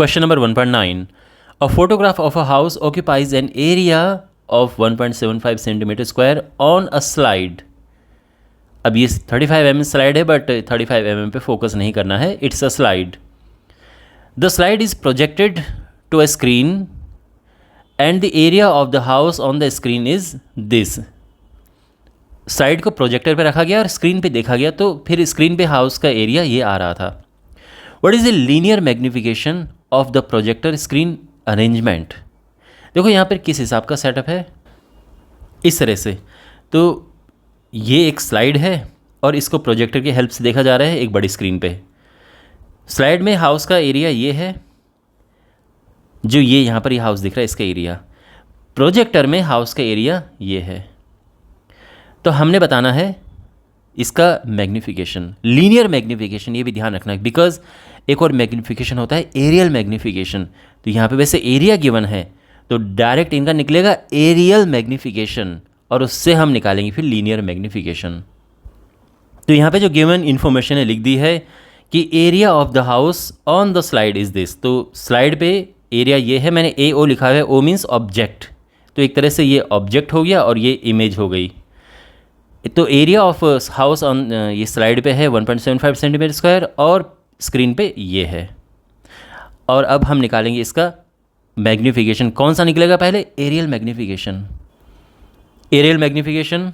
Question number 1.9. A photograph of a house occupies an area of 1.75 centimeter square on a slide. अब ये 35 mm slide है but 35 mm पे focus नहीं करना है. It's a slide. The slide is projected to a screen and the area of the house on the screen is this. Slide को projector पे रखा गया और स्क्रीन पे देखा गया, तो फिर स्क्रीन पे हाउस का एरिया ये आ रहा था. What is the linear magnification of the projector screen arrangement. देखो यहाँ पर किस हिसाब का सेटअप है, इस तरह से. तो ये एक स्लाइड है और इसको प्रोजेक्टर की हेल्प से देखा जा रहा है एक बड़ी स्क्रीन पे. स्लाइड में हाउस का एरिया ये है, जो ये यहाँ पर ये हाउस दिख रहा है इसका एरिया. प्रोजेक्टर में हाउस का एरिया ये है. तो हमने बताना है इसका मैग्निफिकेशन, लीनियर मैग्निफिकेशन. ये भी ध्यान रखना है बिकॉज एक और मैग्निफिकेशन होता है एरियल मैग्निफिकेशन. तो यहाँ पे वैसे एरिया गिवन है तो डायरेक्ट इनका निकलेगा एरियल मैग्निफिकेशन और उससे हम निकालेंगे फिर लीनियर मैग्निफिकेशन. तो यहाँ पे जो गिवन इन्फॉर्मेशन है लिख दी है कि area of the house on the slide is this. तो स्लाइड पे एरिया ये है, मैंने ए ओ लिखा है. O means object. तो एक तरह से ये ऑब्जेक्ट हो गया और ये इमेज हो गई. तो एरिया ऑफ हाउस ऑन ये स्लाइड पे है 1.75 सेंटीमीटर स्क्वायर और स्क्रीन पे ये है. और अब हम निकालेंगे इसका मैग्निफिकेशन. कौन सा निकलेगा पहले? Areal magnification. एरियल मैग्निफिकेशन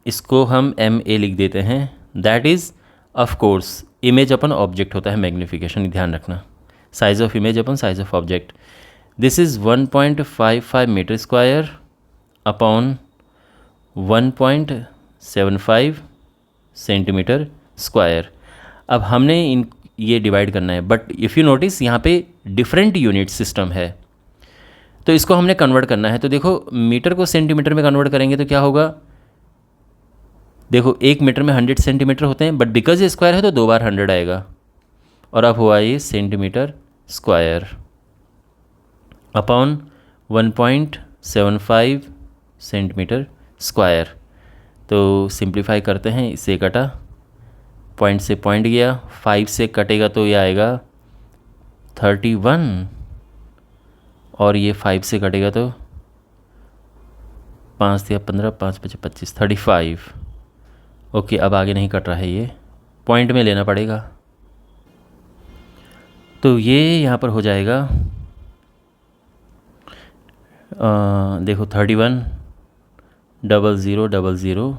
इसको हम MA लिख देते हैं. That is of course image upon object होता है मैग्निफिकेशन, ध्यान रखना. Size of image upon size of object. This is 1.55 metre square upon 1.75 centimetre square. अब हमने ये डिवाइड करना है, बट इफ़ यू नोटिस यहाँ पे डिफरेंट यूनिट सिस्टम है तो इसको हमने कन्वर्ट करना है. तो देखो मीटर को सेंटीमीटर में कन्वर्ट करेंगे तो क्या होगा. देखो 1 मीटर में 100 सेंटीमीटर होते हैं, बट बिकॉज ये स्क्वायर है तो 2 बार 100 आएगा. और अब हुआ ये centimetre square upon 1.75 centimetre square. तो सिंप्लीफाई करते हैं, इससे कटा, पॉइंट से पॉइंट गया, 5 से कटेगा तो ये आएगा 31 और ये 5 से कटेगा तो 5 या 15, 5 5 25, 35. ओके, अब आगे नहीं कट रहा है, ये पॉइंट में लेना पड़ेगा. तो ये यहाँ पर हो जाएगा देखो 31,00,00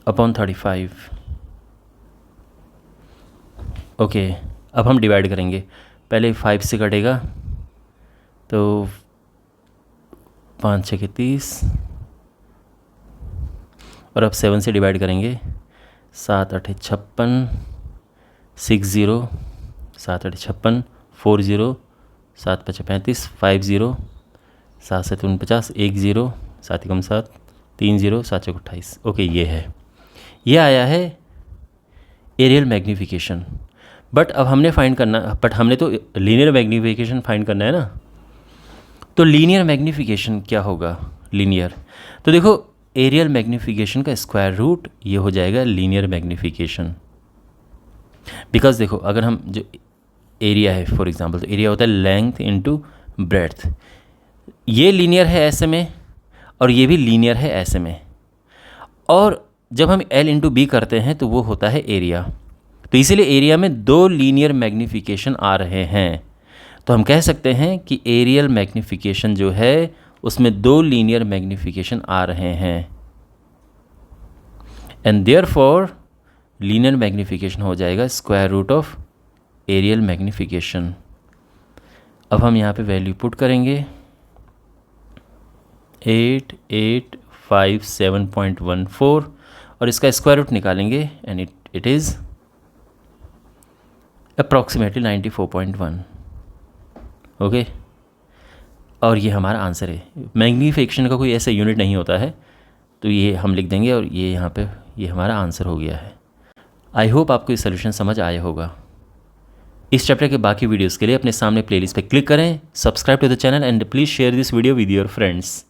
अपॉन 35. ओके, अब हम डिवाइड करेंगे. पहले 5 से कटेगा तो 5 6 30 और अब 7 से डिवाइड करेंगे. 7 8 56, 60, 7 8 56, 40, 7 5 35, 50, 7 7 49, 10, 7 1 7, 30, 7 6 28. ओके, ये है, ये आया है एरियल मैग्निफिकेशन. बट अब हमने फाइंड करना, बट हमने तो लीनियर मैग्निफिकेशन फाइंड करना है ना. तो लीनियर मैग्निफिकेशन क्या होगा? लीनियर, तो देखो एरियल मैग्निफिकेशन का स्क्वायर रूट ये हो जाएगा लीनियर मैग्निफिकेशन. बिकॉज देखो अगर हम जो एरिया है फॉर एग्जांपल, तो एरिया होता है लेंथ इनटू ब्रेड्थ. ये लीनियर है ऐसे में और ये भी लीनियर है ऐसे में. और जब हम L इंटू B करते हैं तो वो होता है एरिया. तो इसीलिए एरिया में 2 लीनियर मैग्निफिकेशन आ रहे हैं. तो हम कह सकते हैं कि एरियल मैग्निफिकेशन जो है उसमें 2 लीनियर मैग्निफिकेशन आ रहे हैं. एंड देयरफॉर लीनियर मैग्निफिकेशन हो जाएगा square root of aerial magnification. अब हम यहाँ पे वैल्यू पुट करेंगे 8857.14 और इसका स्क्वायर रूट निकालेंगे and it is approximately 94.1. Okay, और ये हमारा आंसर है. मैग्नीफिकेशन का कोई ऐसा यूनिट नहीं होता है, तो ये हम लिख देंगे और ये यहाँ पे ये हमारा आंसर हो गया है. आई होप आपको ये सोल्यूशन समझ आया होगा. इस चैप्टर के बाकी वीडियोस के लिए अपने सामने प्लेलिस्ट पे क्लिक करें, subscribe to the channel and please share this video with your friends.